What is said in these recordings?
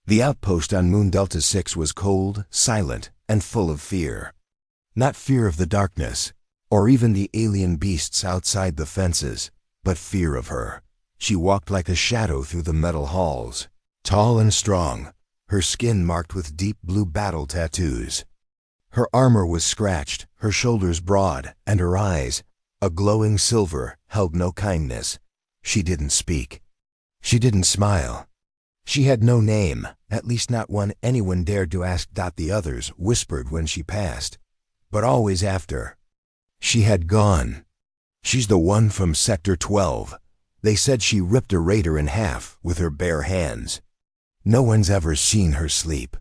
The outpost on Moon Delta 6 was cold, silent, and full of fear. Not fear of the darkness, or even the alien beasts outside the fences, but fear of her. She walked like a shadow through the metal halls, tall and strong, her skin marked with deep blue battle tattoos. Her armor was scratched, her shoulders broad, and her eyes, a glowing silver, held no kindness. She didn't speak. She didn't smile. She had no name, at least not one anyone dared to ask. The others whispered when she passed, but always after. She had gone. She's the one from Sector 12. They said she ripped a raider in half with her bare hands. No one's ever seen her sleep.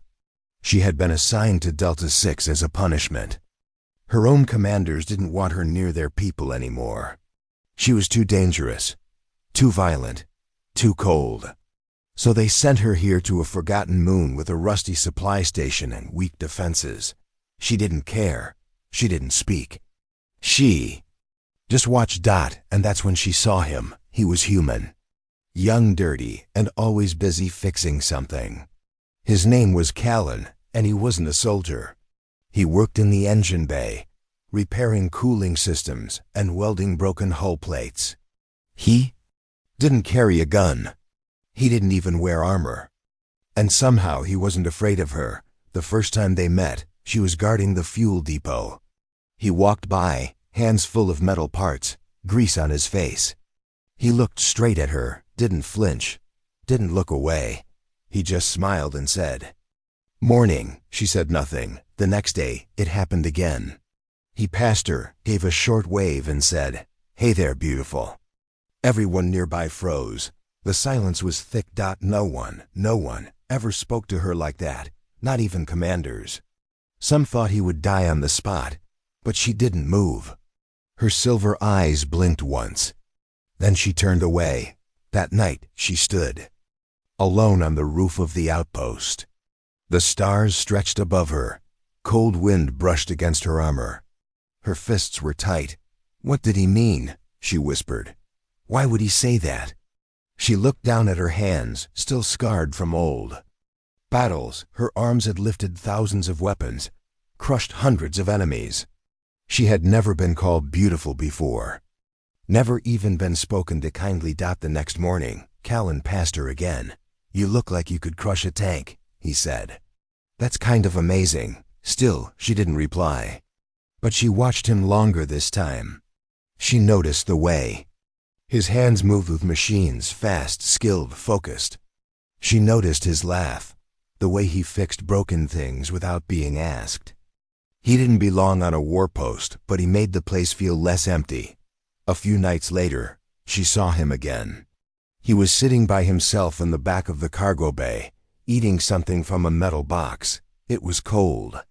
She had been assigned to Delta 6 as a punishment. Her own commanders didn't want her near their people anymore. She was too dangerous, too violent, too cold. So they sent her here to a forgotten moon with a rusty supply station and weak defenses. She didn't care. She didn't speak. She just watched Dot, and that's when she saw him. He was human. Young, dirty, and always busy fixing something. His name was Callan, and he wasn't a soldier. He worked in the engine bay, repairing cooling systems and welding broken hull plates. He didn't carry a gun. He didn't even wear armor. And somehow he wasn't afraid of her. The first time they met, she was guarding the fuel depot. He walked by, hands full of metal parts, grease on his face. He looked straight at her, didn't flinch, didn't look away. He just smiled and said, "Morning." She said nothing. The next day, it happened again. He passed her, gave a short wave and said, "Hey there, beautiful." Everyone nearby froze. The silence was thick. No one ever spoke to her like that, not even commanders. Some thought he would die on the spot, but she didn't move. Her silver eyes blinked once. Then she turned away. That night, she stood, alone on the roof of the outpost. The stars stretched above her. Cold wind brushed against her armor. Her fists were tight. What did he mean? She whispered. Why would he say that? She looked down at her hands, still scarred from old battles. Her arms had lifted thousands of weapons, crushed hundreds of enemies. She had never been called beautiful before. Never even been spoken to kindly. The next morning, Callan passed her again. "You look like you could crush a tank," he said. "That's kind of amazing." Still, she didn't reply. But she watched him longer this time. She noticed the way his hands moved with machines, fast, skilled, focused. She noticed his laugh, the way he fixed broken things without being asked. He didn't belong on a war post, but he made the place feel less empty. A few nights later, she saw him again. He was sitting by himself in the back of the cargo bay, eating something from a metal box. It was cold.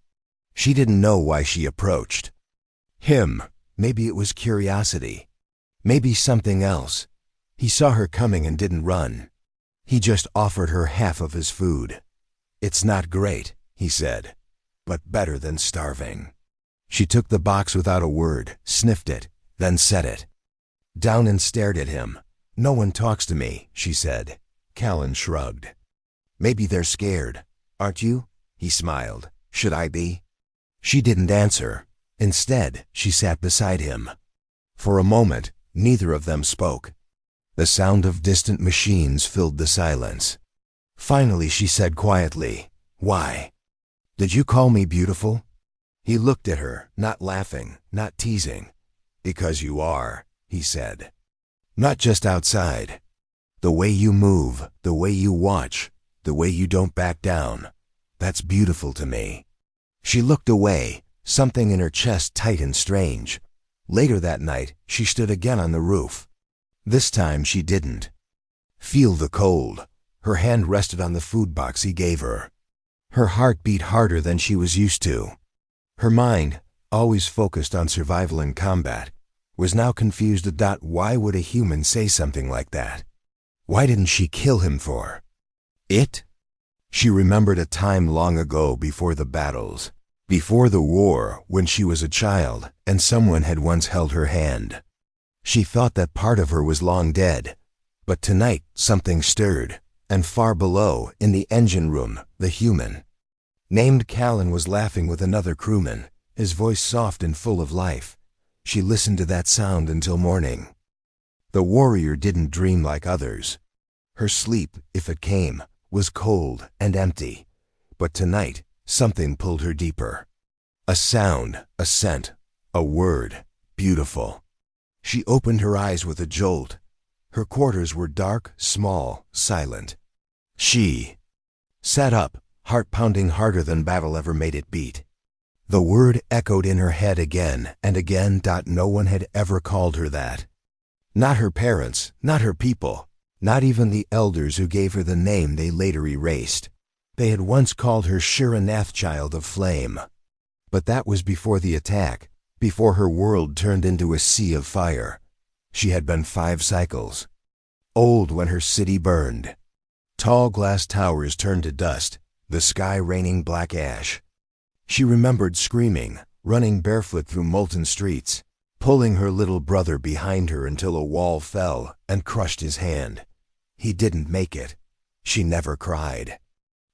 She didn't know why she approached him. Maybe it was curiosity. Maybe something else. He saw her coming and didn't run. He just offered her half of his food. "It's not great," he said, "but better than starving." She took the box without a word, sniffed it, then set it down and stared at him. "No one talks to me," she said. Callan shrugged. "Maybe they're scared. Aren't you?" He smiled. "Should I be?" She didn't answer. Instead, she sat beside him. For a moment, neither of them spoke. The sound of distant machines filled the silence. Finally, she said quietly, "Why did you call me beautiful?" He looked at her, not laughing, not teasing. "Because you are," he said. "Not just outside. The way you move, the way you watch, the way you don't back down. That's beautiful to me." She looked away, something in her chest tight and strange. Later that night, she stood again on the roof. This time she didn't feel the cold. Her hand rested on the food box he gave her. Her heart beat harder than she was used to. Her mind, always focused on survival and combat, was now confused about why would a human say something like that? Why didn't she kill him for it? She remembered a time long ago before the battles, before the war, when she was a child and someone had once held her hand. She thought that part of her was long dead, but tonight something stirred, And far below, in the engine room, the human, named Callan, was laughing with another crewman, his voice soft and full of life. She listened to that sound until morning. The warrior didn't dream like others. Her sleep, if it came, was cold and empty. But tonight, something pulled her deeper. A sound, a scent, a word, beautiful. She opened her eyes with a jolt. Her quarters were dark, small, silent. She sat up, heart pounding harder than battle ever made it beat. The word echoed in her head again and again. No one had ever called her that. Not her parents, not her people, not even the elders who gave her the name they later erased. They had once called her Shiranath, child of flame. But that was before the attack, before her world turned into a sea of fire. She had been 5 cycles. Old when her city burned. Tall glass towers turned to dust, the sky raining black ash. She remembered screaming, running barefoot through molten streets, pulling her little brother behind her until a wall fell and crushed his hand. He didn't make it. She never cried.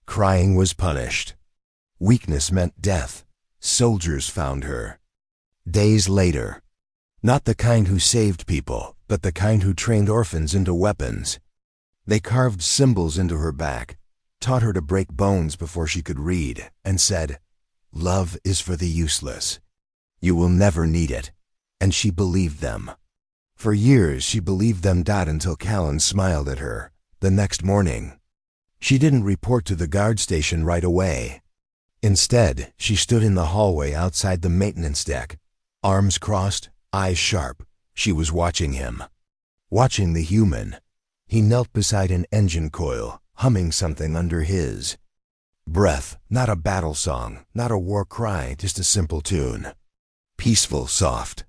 Crying was punished. Weakness meant death. Soldiers found her. Days later. Not the kind who saved people, but the kind who trained orphans into weapons. They carved symbols into her back, taught her to break bones before she could read, and said, "Love is for the useless. You will never need it." And she believed them. For years she believed them. Until Callan smiled at her, the next morning. She didn't report to the guard station right away. Instead, she stood in the hallway outside the maintenance deck, arms crossed, eyes sharp. She was watching him. Watching the human. He knelt beside an engine coil, humming something under his breath. Not a battle song, not a war cry, just a simple tune. Peaceful, soft.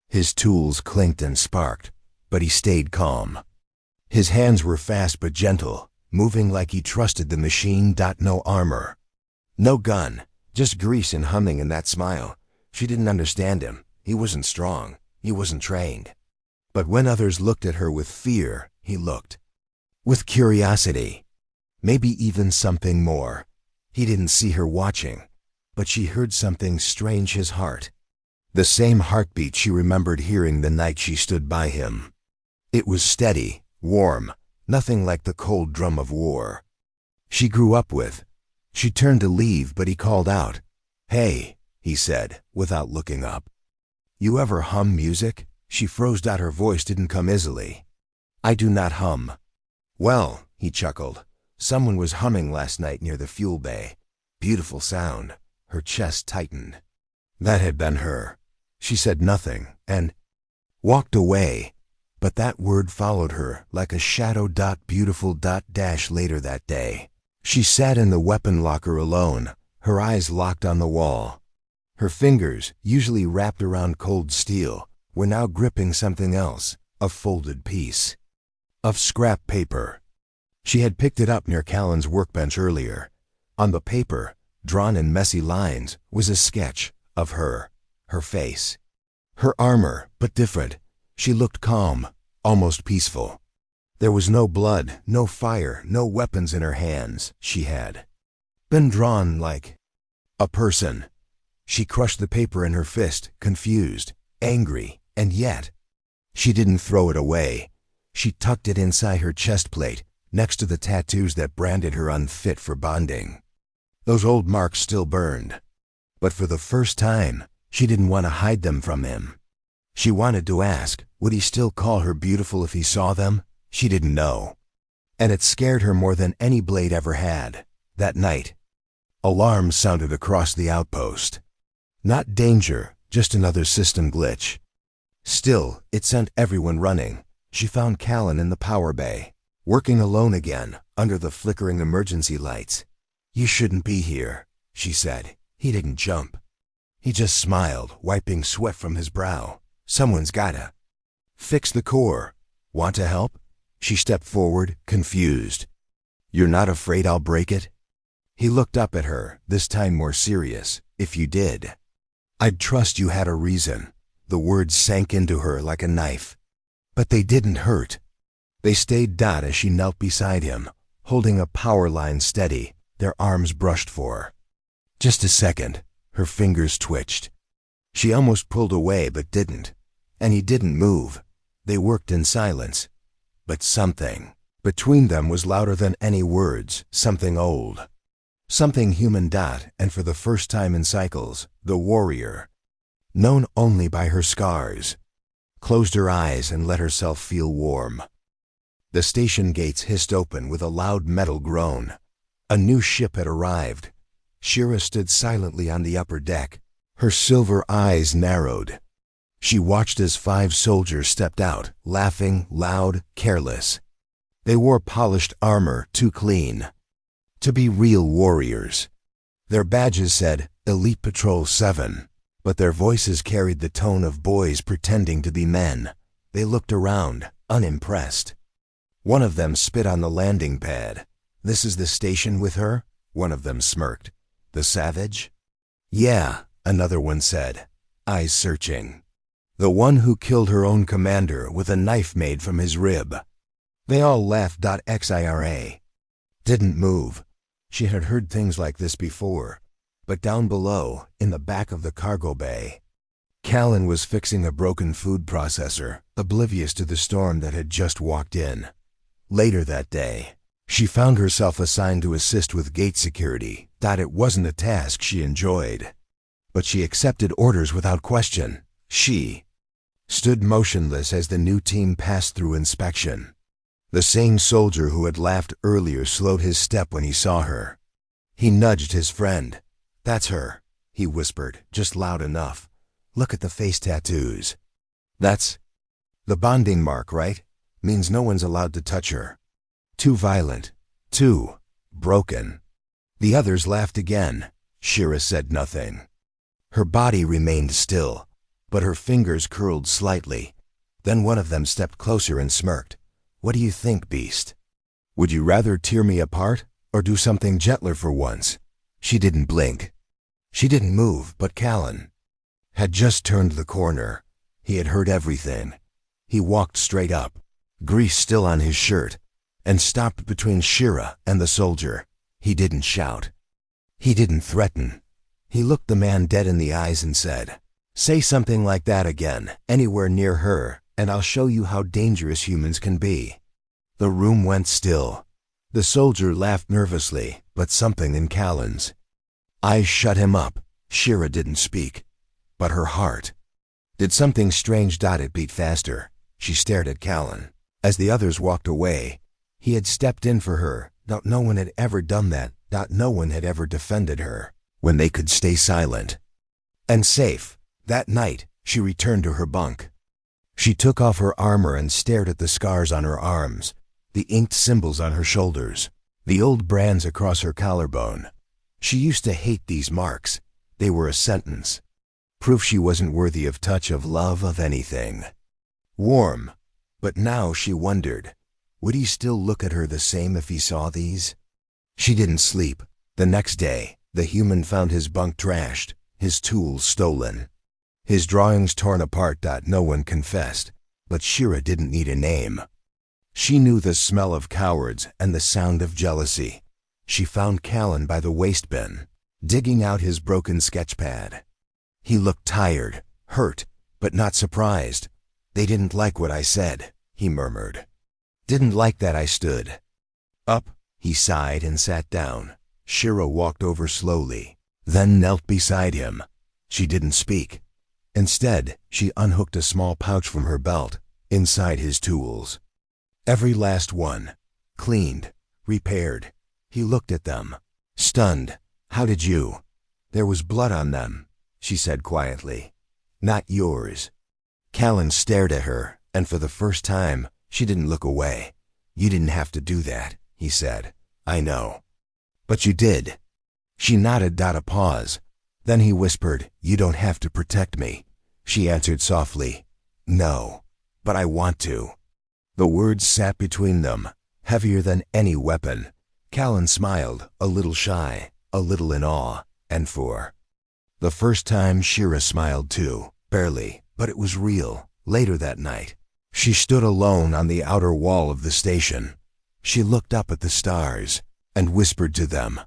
His tools clinked and sparked, but he stayed calm. His hands were fast but gentle, moving like he trusted the machine. No armor. No gun, just grease and humming in that smile. She didn't understand him. He wasn't strong. He wasn't trained. But when others looked at her with fear, he looked with curiosity. Maybe even something more. He didn't see her watching, but she heard something strange. His heart. The same heartbeat she remembered hearing the night she stood by him. It was steady, warm, nothing like the cold drum of war she grew up with. She turned to leave, but he called out. "Hey," he said, without looking up. "You ever hum music?" She froze. Her voice didn't come easily. "I do not hum." "Well," he chuckled, "someone was humming last night near the fuel bay. Beautiful sound." Her chest tightened. That had been her. She said nothing, and walked away. But that word followed her like a shadow. Beautiful. Later that day, she sat in the weapon locker alone, her eyes locked on the wall. Her fingers, usually wrapped around cold steel, were now gripping something else, a folded piece of scrap paper. She had picked it up near Callan's workbench earlier. On the paper, drawn in messy lines, was a sketch of her face. Her armor, but different. She looked calm, almost peaceful. There was no blood, no fire, no weapons in her hands. She had been drawn like a person. She crushed the paper in her fist, confused, angry, and yet she didn't throw it away. She tucked it inside her chest plate, next to the tattoos that branded her unfit for bonding. Those old marks still burned. But for the first time, she didn't want to hide them from him. She wanted to ask, would he still call her beautiful if he saw them? She didn't know. And it scared her more than any blade ever had. That night, alarms sounded across the outpost. Not danger, just another system glitch. Still, it sent everyone running. She found Callan in the power bay, working alone again, under the flickering emergency lights. "You shouldn't be here," she said. He didn't jump. He just smiled, wiping sweat from his brow. "Someone's gotta fix the core. Want to help?" She stepped forward, confused. "You're not afraid I'll break it?" He looked up at her, this time more serious. "If you did, I'd trust you had a reason." The words sank into her like a knife. But they didn't hurt. They stayed. As she knelt beside him, holding a power line steady, their arms brushed for. Just a second, her fingers twitched. She almost pulled away but didn't. And he didn't move. They worked in silence. But something between them was louder than any words, something old. Something human. And for the first time in cycles, the warrior, known only by her scars, closed her eyes and let herself feel warm. The station gates hissed open with a loud metal groan. A new ship had arrived. Shira stood silently on the upper deck, her silver eyes narrowed. She watched as 5 soldiers stepped out, laughing, loud, careless. They wore polished armor, too clean to be real warriors. Their badges said, Elite Patrol 7, but their voices carried the tone of boys pretending to be men. They looked around, unimpressed. One of them spit on the landing pad. This is the station with her? One of them smirked. The savage? Yeah, another one said, eyes searching. The one who killed her own commander with a knife made from his rib. They all laughed. Xira didn't move. She had heard things like this before, but down below, in the back of the cargo bay, Callan was fixing a broken food processor, oblivious to the storm that had just walked in. Later that day, she found herself assigned to assist with gate security. It wasn't a task she enjoyed, but she accepted orders without question. She stood motionless as the new team passed through inspection. The same soldier who had laughed earlier slowed his step when he saw her. He nudged his friend. That's her, he whispered, just loud enough. Look at the face tattoos. That's the bonding mark, right? Means no one's allowed to touch her. Too violent. Too broken. The others laughed again. Shira said nothing. Her body remained still, but her fingers curled slightly. Then one of them stepped closer and smirked. What do you think, Beast? Would you rather tear me apart, or do something gentler for once? She didn't blink. She didn't move, but Callan had just turned the corner. He had heard everything. He walked straight up, grease still on his shirt, and stopped between Shira and the soldier. He didn't shout. He didn't threaten. He looked the man dead in the eyes and said, Say something like that again, anywhere near her, and I'll show you how dangerous humans can be. The room went still. The soldier laughed nervously, but something in Callan's eyes shut him up. Shira didn't speak, but her heart did something strange. It beat faster. She stared at Callan. As the others walked away, he had stepped in for her. No one had ever done that. No one had ever defended her when they could stay silent and safe. That night, she returned to her bunk. She took off her armor and stared at the scars on her arms, the inked symbols on her shoulders, the old brands across her collarbone. She used to hate these marks. They were a sentence. Proof she wasn't worthy of touch, of love, of anything warm. But now she wondered, would he still look at her the same if he saw these? She didn't sleep. The next day, the human found his bunk trashed, his tools stolen, his drawings torn apart. No one confessed, but Shira didn't need a name. She knew the smell of cowards and the sound of jealousy. She found Callan by the waste bin, digging out his broken sketchpad. He looked tired, hurt, but not surprised. They didn't like what I said, he murmured. Didn't like that I stood up. He sighed and sat down. Shira walked over slowly, then knelt beside him. She didn't speak. Instead, she unhooked a small pouch from her belt, inside his tools. Every last one. Cleaned. Repaired. He looked at them, stunned. How did you? There was blood on them, she said quietly. Not yours. Callan stared at her, and for the first time, she didn't look away. You didn't have to do that, he said. I know. But you did. She nodded. A pause. Then he whispered, You don't have to protect me. She answered softly, No, but I want to. The words sat between them, heavier than any weapon. Callan smiled, a little shy, a little in awe, and for the first time Shira smiled too, barely, but it was real. Later that night, she stood alone on the outer wall of the station. She looked up at the stars and whispered to them,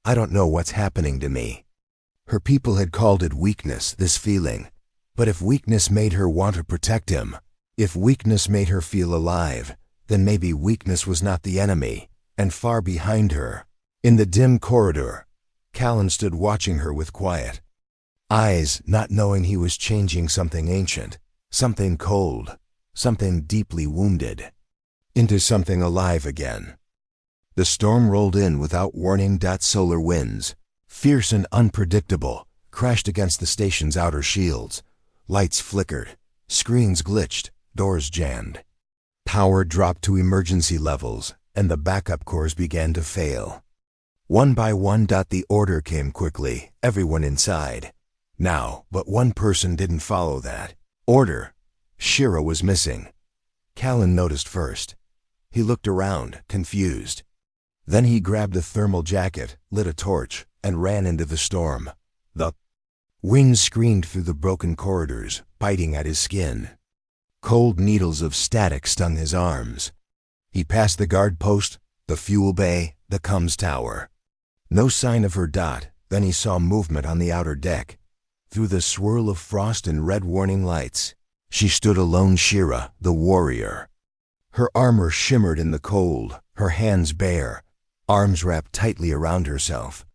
"I don't know what's happening to me." Her people had called it weakness, this feeling. But if weakness made her want to protect him, if weakness made her feel alive, then maybe weakness was not the enemy. And far behind her, in the dim corridor, Callan stood watching her with quiet eyes, not knowing he was changing something ancient, something cold, something deeply wounded, into something alive again. The storm rolled in without warning. Solar winds, fierce and unpredictable, crashed against the station's outer shields. Lights flickered, screens glitched, doors jammed. Power dropped to emergency levels, and the backup cores began to fail. One by one, the order came quickly, everyone inside. Now, but one person didn't follow that order. Shira was missing. Callan noticed first. He looked around, confused. Then he grabbed a thermal jacket, lit a torch, and ran into the storm. The wind screamed through the broken corridors, biting at his skin. Cold needles of static stung his arms. He passed the guard post, the fuel bay, the comms tower. No sign of her. Then he saw movement on the outer deck. Through the swirl of frost and red warning lights, she stood alone, Shira, the warrior. Her armor shimmered in the cold, her hands bare, arms wrapped tightly around herself.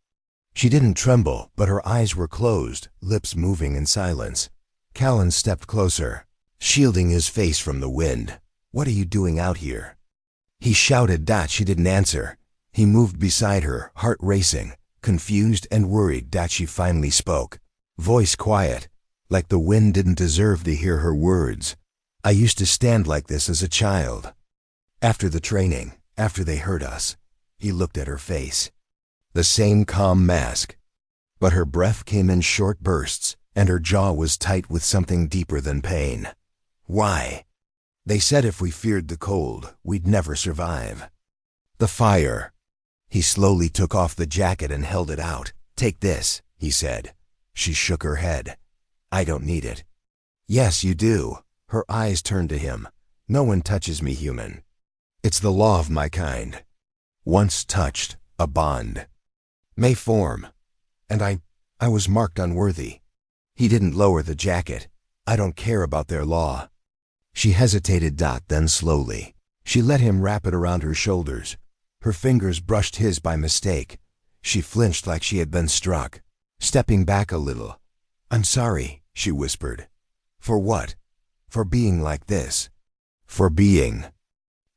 She didn't tremble, but her eyes were closed, lips moving in silence. Callan stepped closer, shielding his face from the wind. "What are you doing out here?" he shouted. She didn't answer. He moved beside her, heart racing, confused and worried. She finally spoke, voice quiet, like the wind didn't deserve to hear her words. "I used to stand like this as a child. After the training, after they hurt us." He looked at her face. The same calm mask. But her breath came in short bursts, and her jaw was tight with something deeper than pain. "Why?" "They said if we feared the cold, we'd never survive." "The fire." He slowly took off the jacket and held it out. "Take this," he said. She shook her head. "I don't need it." "Yes, you do." Her eyes turned to him. "No one touches me, human. It's the law of my kind. Once touched, a bond may form. And I was marked unworthy." He didn't lower the jacket. "I don't care about their law." She hesitated. Then slowly, she let him wrap it around her shoulders. Her fingers brushed his by mistake. She flinched like she had been struck, stepping back a little. "I'm sorry," she whispered. "For what?" "For being like this. For being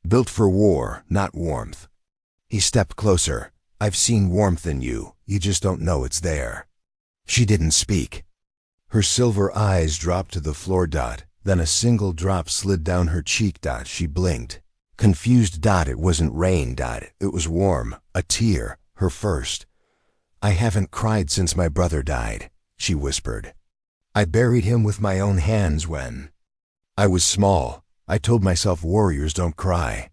built for war, not warmth." He stepped closer. "I've seen warmth in you. You just don't know it's there." She didn't speak. Her silver eyes dropped to the floor. Then a single drop slid down her cheek. She blinked. Confused. It wasn't rain. It was warm. A tear. Her first. "I haven't cried since my brother died," she whispered. "I buried him with my own hands when I was small. I told myself warriors don't cry."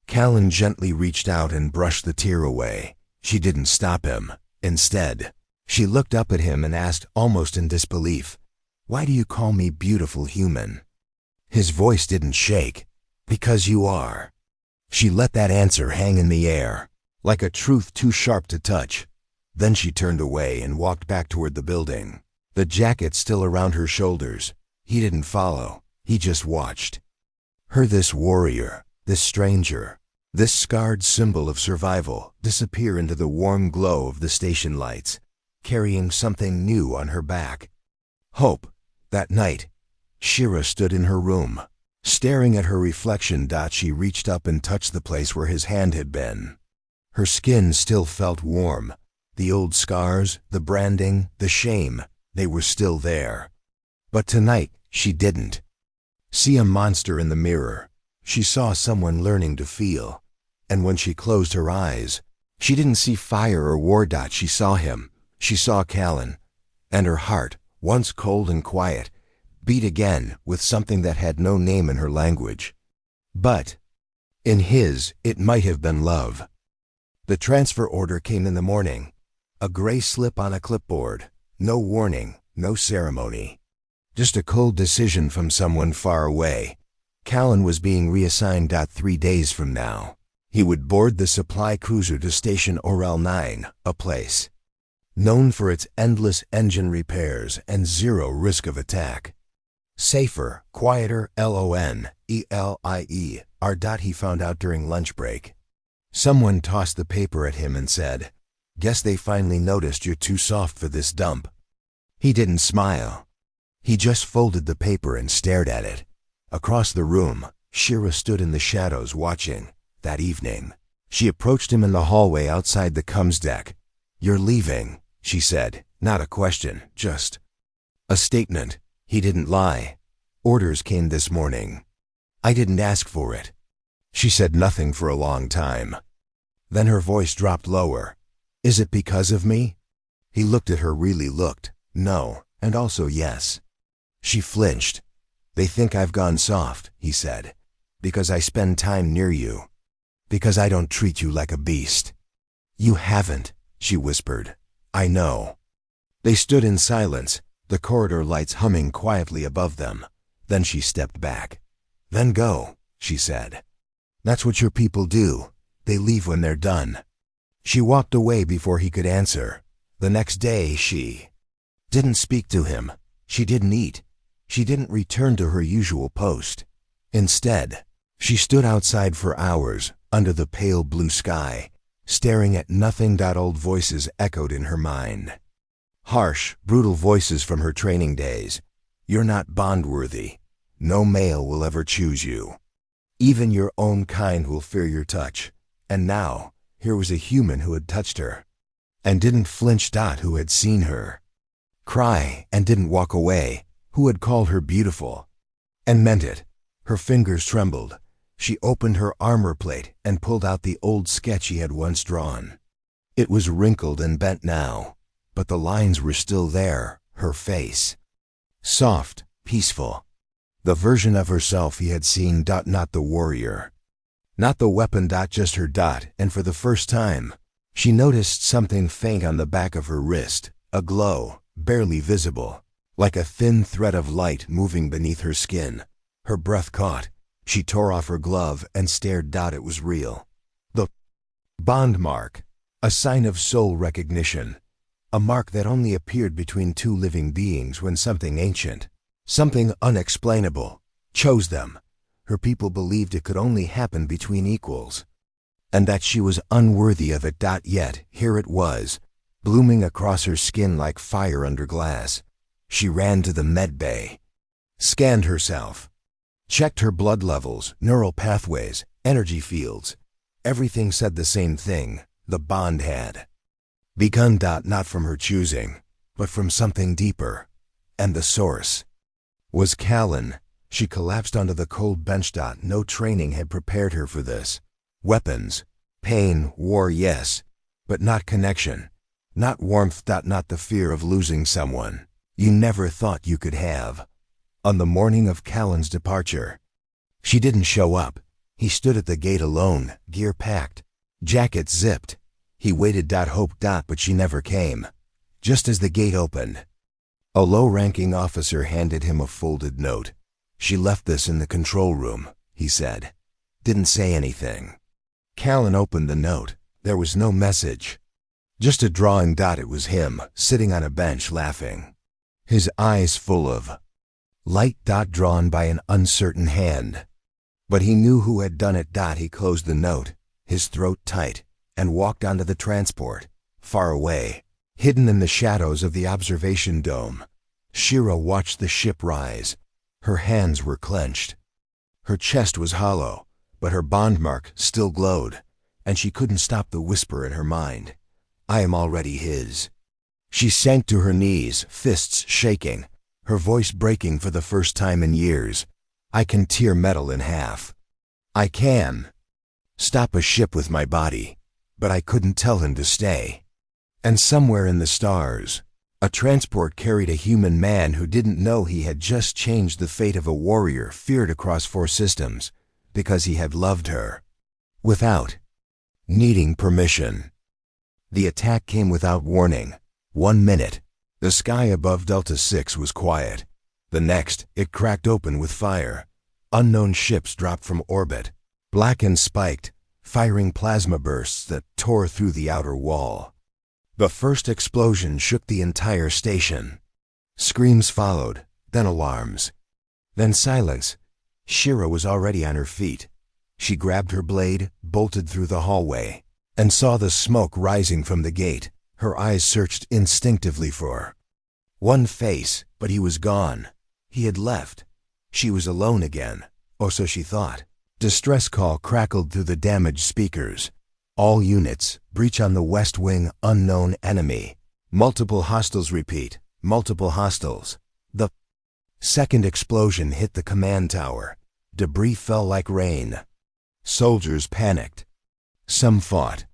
Callan gently reached out and brushed the tear away. She didn't stop him. Instead, she looked up at him and asked, almost in disbelief, "Why do you call me beautiful human?" His voice didn't shake. "Because you are." She let that answer hang in the air, like a truth too sharp to touch. Then she turned away and walked back toward the building, the jacket still around her shoulders. He didn't follow. He just watched her, this warrior, this stranger, this scarred symbol of survival, disappear into the warm glow of the station lights, carrying something new on her back. Hope. That night, Shira stood in her room, staring at her reflection. She reached up and touched the place where his hand had been. Her skin still felt warm. The old scars, the branding, the shame, they were still there. But tonight, she didn't see a monster in the mirror. She saw someone learning to feel. And when she closed her eyes, she didn't see fire or war. She saw him. She saw Callan. And her heart, once cold and quiet, beat again with something that had no name in her language. But in his, it might have been love. The transfer order came in the morning. A gray slip on a clipboard. No warning, no ceremony. Just a cold decision from someone far away. Callan was being reassigned. 3 days from now. He would board the supply cruiser to Station Orel 9, a place known for its endless engine repairs and zero risk of attack. Safer, quieter, LONELIE, he found out during lunch break. Someone tossed the paper at him and said, "Guess they finally noticed you're too soft for this dump." He didn't smile. He just folded the paper and stared at it. Across the room, Shira stood in the shadows watching. That evening, she approached him in the hallway outside the comms deck. "You're leaving," she said, not a question, just a statement. He didn't lie. "Orders came this morning. I didn't ask for it." She said nothing for a long time. Then her voice dropped lower. "Is it because of me?" He looked at her, really looked. No, and also yes. She flinched. "They think I've gone soft," he said, "because I spend time near you. Because I don't treat you like a beast." "You haven't," she whispered. "I know." They stood in silence, the corridor lights humming quietly above them. Then she stepped back. "Then go," she said. "That's what your people do. They leave when they're done." She walked away before he could answer. The next day she didn't speak to him. She didn't eat. She didn't return to her usual post. Instead, she stood outside for hours, under the pale blue sky, staring at nothing. Old voices echoed in her mind. Harsh, brutal voices from her training days. "You're not bond-worthy. No male will ever choose you. Even your own kind will fear your touch." And now, here was a human who had touched her and didn't flinch. Who had seen her cry and didn't walk away. Who had called her beautiful and meant it. Her fingers trembled. She opened her armor plate and pulled out the old sketch he had once drawn. It was wrinkled and bent now, but the lines were still there. Her face, soft, peaceful. The version of herself he had seen. Not the warrior. Not the weapon. Just her. And for the first time, she noticed something faint on the back of her wrist, a glow, barely visible, like a thin thread of light moving beneath her skin. Her breath caught. She tore off her glove and stared. It was real. The bond mark, a sign of soul recognition, a mark that only appeared between two living beings when something ancient, something unexplainable, chose them. Her people believed it could only happen between equals, and that she was unworthy of it. Yet here it was, blooming across her skin like fire under glass. She ran to the med bay, scanned herself, checked her blood levels, neural pathways, energy fields. Everything said the same thing. The bond had begun. Not from her choosing, but from something deeper. And the source was Callan. She collapsed onto the cold bench. No training had prepared her for this. Weapons, pain, war, yes, but not connection, not warmth. Not the fear of losing someone you never thought you could have. On the morning of Callan's departure, she didn't show up. He stood at the gate alone, gear packed, jacket zipped. He waited. Hoped. But she never came. Just as the gate opened, a low-ranking officer handed him a folded note. "She left this in the control room," he said. Didn't say anything. Callan opened the note. There was no message, just a drawing. It was him, sitting on a bench laughing, his eyes full of light. Drawn by an uncertain hand. But he knew who had done it. He closed the note, his throat tight, and walked onto the transport, far away, hidden in the shadows of the observation dome. Shira watched the ship rise. Her hands were clenched. Her chest was hollow, but her bond mark still glowed, and she couldn't stop the whisper in her mind. "I am already his." She sank to her knees, fists shaking, her voice breaking for the first time in years. "I can tear metal in half. I can stop a ship with my body, but I couldn't tell him to stay." And somewhere in the stars, a transport carried a human man who didn't know he had just changed the fate of a warrior feared across 4 systems, because he had loved her, without needing permission. The attack came without warning. 1 minute, the sky above Delta 6 was quiet. The next, it cracked open with fire. Unknown ships dropped from orbit, black and spiked, firing plasma bursts that tore through the outer wall. The first explosion shook the entire station. Screams followed, then alarms. Then silence. Shira was already on her feet. She grabbed her blade, bolted through the hallway, and saw the smoke rising from the gate. Her eyes searched instinctively for one face, but he was gone. He had left. She was alone again, or so she thought. Distress call crackled through the damaged speakers. All units, breach on the west wing, unknown enemy. Multiple hostiles repeat, multiple hostiles. The second explosion hit the command tower. Debris fell like rain. Soldiers panicked. Some fought.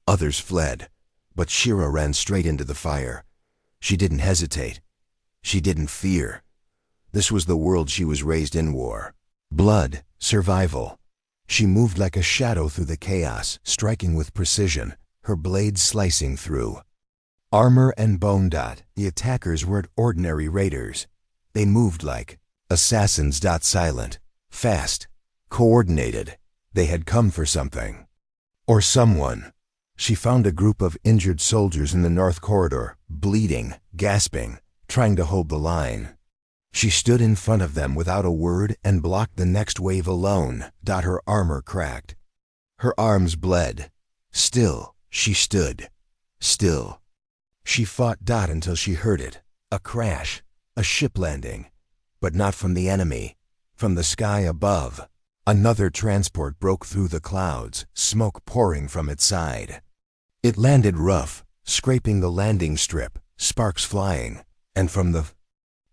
Others fled. But Shira ran straight into the fire. She didn't hesitate. She didn't fear. This was the world she was raised in: war. Blood, survival. She moved like a shadow through the chaos, striking with precision, her blade slicing through armor and bone. The attackers weren't ordinary raiders. They moved like assassins. Silent, fast, coordinated. They had come for something. Or someone. She found a group of injured soldiers in the north corridor, bleeding, gasping, trying to hold the line. She stood in front of them without a word and blocked the next wave alone. Her armor cracked. Her arms bled. Still, she stood. Still. She fought until she heard it. A crash. A ship landing. But not from the enemy. From the sky above. Another transport broke through the clouds, smoke pouring from its side. It landed rough, scraping the landing strip, sparks flying, and from the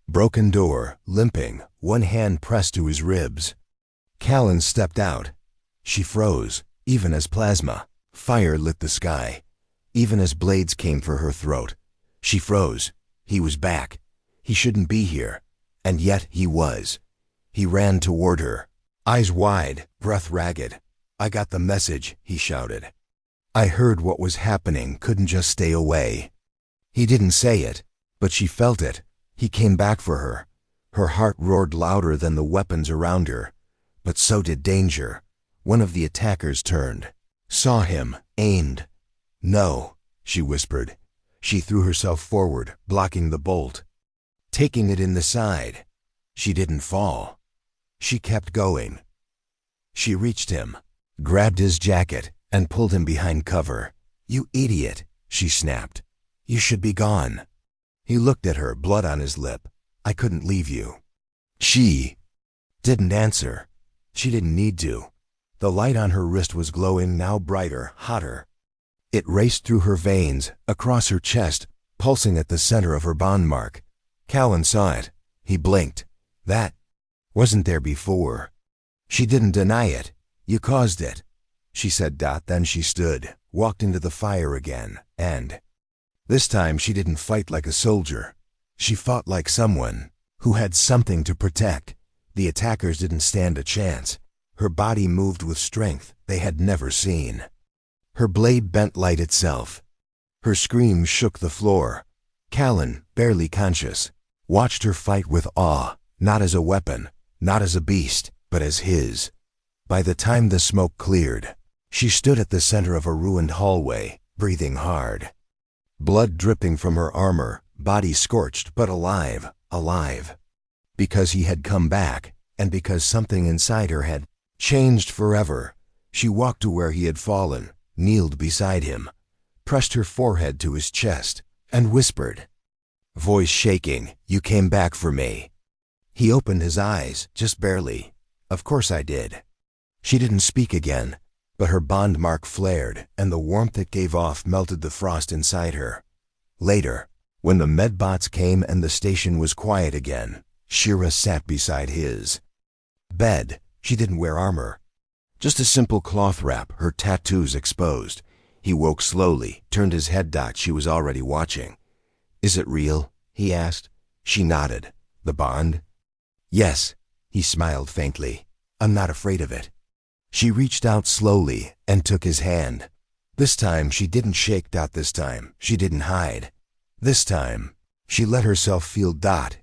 broken door, limping, one hand pressed to his ribs. Callan stepped out. She froze, even as plasma. Fire lit the sky. Even as blades came for her throat. She froze. He was back. He shouldn't be here. And yet he was. He ran toward her, eyes wide, breath ragged. "I got the message," he shouted. "I heard what was happening, couldn't just stay away." He didn't say it, but she felt it. He came back for her. Her heart roared louder than the weapons around her. But so did danger. One of the attackers turned, saw him, aimed. "No," she whispered. She threw herself forward, blocking the bolt, taking it in the side. She didn't fall. She kept going. She reached him, grabbed his jacket, and pulled him behind cover. "You idiot," she snapped. "You should be gone." He looked at her, blood on his lip. "I couldn't leave you." She didn't answer. She didn't need to. The light on her wrist was glowing, now brighter, hotter. It raced through her veins, across her chest, pulsing at the center of her bond mark. Callan saw it. He blinked. That wasn't there before. She didn't deny it. "You caused it," she said. Then she stood, walked into the fire again, and this time she didn't fight like a soldier. She fought like someone who had something to protect. The attackers didn't stand a chance. Her body moved with strength they had never seen. Her blade bent light itself. Her scream shook the floor. Callan, barely conscious, watched her fight with awe, not as a weapon, not as a beast, but as his. By the time the smoke cleared, she stood at the center of a ruined hallway, breathing hard. Blood dripping from her armor, body scorched but alive, alive. Because he had come back, and because something inside her had changed forever. She walked to where he had fallen, kneeled beside him, pressed her forehead to his chest, and whispered, voice shaking, "You came back for me." He opened his eyes, just barely. "Of course I did." She didn't speak again, but her bond mark flared, and the warmth it gave off melted the frost inside her. Later, when the medbots came and the station was quiet again, Shira sat beside his bed. She didn't wear armor. Just a simple cloth wrap, her tattoos exposed. He woke slowly, turned his head. She was already watching. "Is it real?" he asked. She nodded. "The bond?" "Yes," he smiled faintly. "I'm not afraid of it." She reached out slowly and took his hand. This time she didn't shake. This time she didn't hide. This time she let herself feel.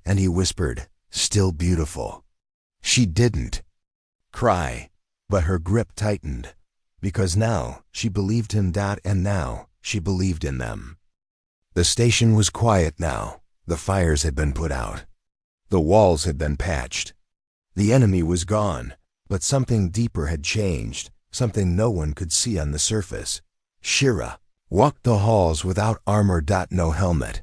And he whispered, "Still beautiful." She didn't cry, but her grip tightened. Because now she believed him. And now she believed in them. The station was quiet now. The fires had been put out. The walls had been patched. The enemy was gone, but something deeper had changed, something no one could see on the surface. Shira walked the halls without armor. No helmet,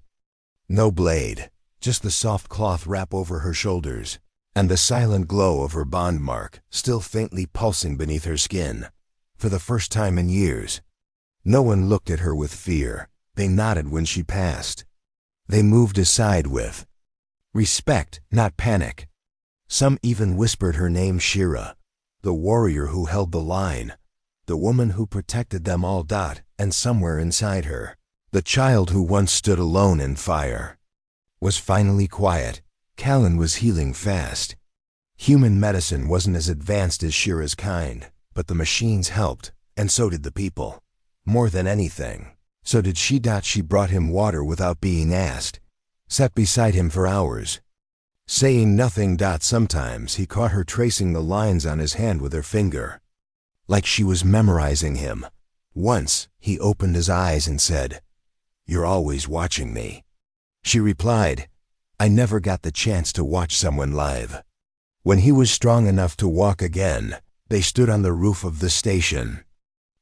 no blade, just the soft cloth wrap over her shoulders, and the silent glow of her bond mark still faintly pulsing beneath her skin. For the first time in years, no one looked at her with fear. They nodded when she passed. They moved aside with respect, not panic. Some even whispered her name, Shira, the warrior who held the line, the woman who protected them all. And somewhere inside her, the child who once stood alone in fire, was finally quiet. Callan was healing fast. Human medicine wasn't as advanced as Shira's kind, but the machines helped, and so did the people. More than anything, so did she. She brought him water without being asked, sat beside him for hours, saying nothing. Sometimes he caught her tracing the lines on his hand with her finger, like she was memorizing him. Once, he opened his eyes and said, "You're always watching me." She replied, "I never got the chance to watch someone live." When he was strong enough to walk again, they stood on the roof of the station.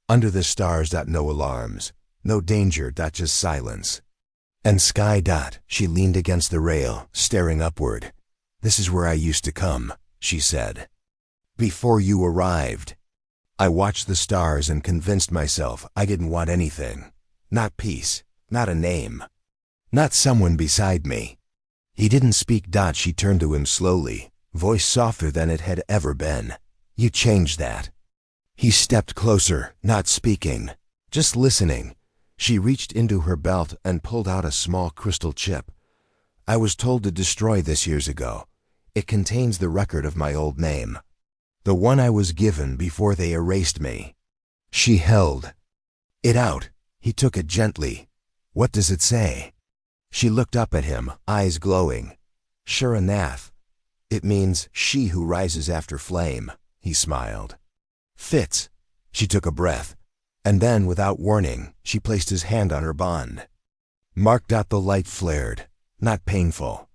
Under the stars. No alarms, no danger. Just silence. And sky. She leaned against the rail, staring upward. "This is where I used to come," she said. "Before you arrived. I watched the stars and convinced myself I didn't want anything. Not peace, not a name, not someone beside me." He didn't speak. She turned to him slowly, voice softer than it had ever been. "You changed that." He stepped closer, not speaking, just listening. She reached into her belt and pulled out a small crystal chip. "I was told to destroy this years ago. It contains the record of my old name. The one I was given before they erased me." She held it out. He took it gently. "What does it say?" She looked up at him, eyes glowing. "Shiranath. It means she who rises after flame," he smiled. "Fits." She took a breath, and then, without warning, she placed his hand on her bond. Mark. The light flared, not painful,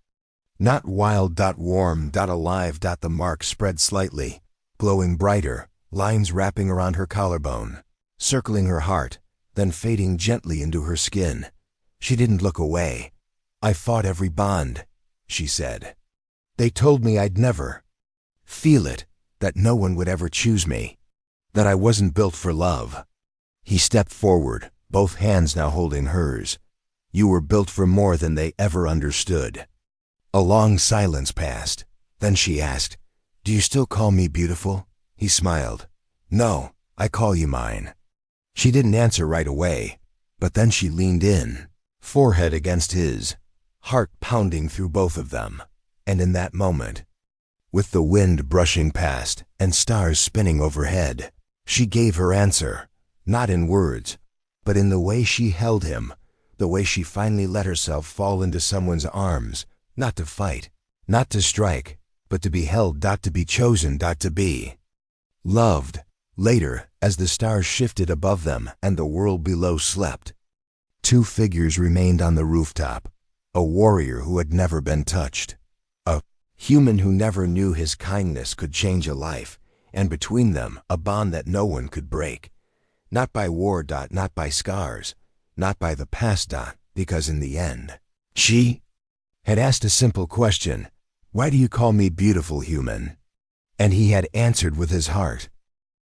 not wild. Warm. Alive. The mark spread slightly, glowing brighter, lines wrapping around her collarbone, circling her heart, then fading gently into her skin. She didn't look away. "I fought every bond," she said. "They told me I'd never feel it, that no one would ever choose me, that I wasn't built for love." He stepped forward, both hands now holding hers. "You were built for more than they ever understood." A long silence passed. Then she asked, "Do you still call me beautiful?" He smiled. "No, I call you mine." She didn't answer right away, but then she leaned in, forehead against his, heart pounding through both of them. And in that moment, with the wind brushing past and stars spinning overhead, she gave her answer, not in words, but in the way she held him, the way she finally let herself fall into someone's arms, not to fight, not to strike, but to be held. To be chosen. To be loved. Later, as the stars shifted above them and the world below slept, two figures remained on the rooftop. A warrior who had never been touched, a human who never knew his kindness could change a life, and between them a bond that no one could break. Not by war. Not by scars, not by the past. Because in the end, she had asked a simple question: "Why do you call me beautiful, human?" And he had answered with his heart,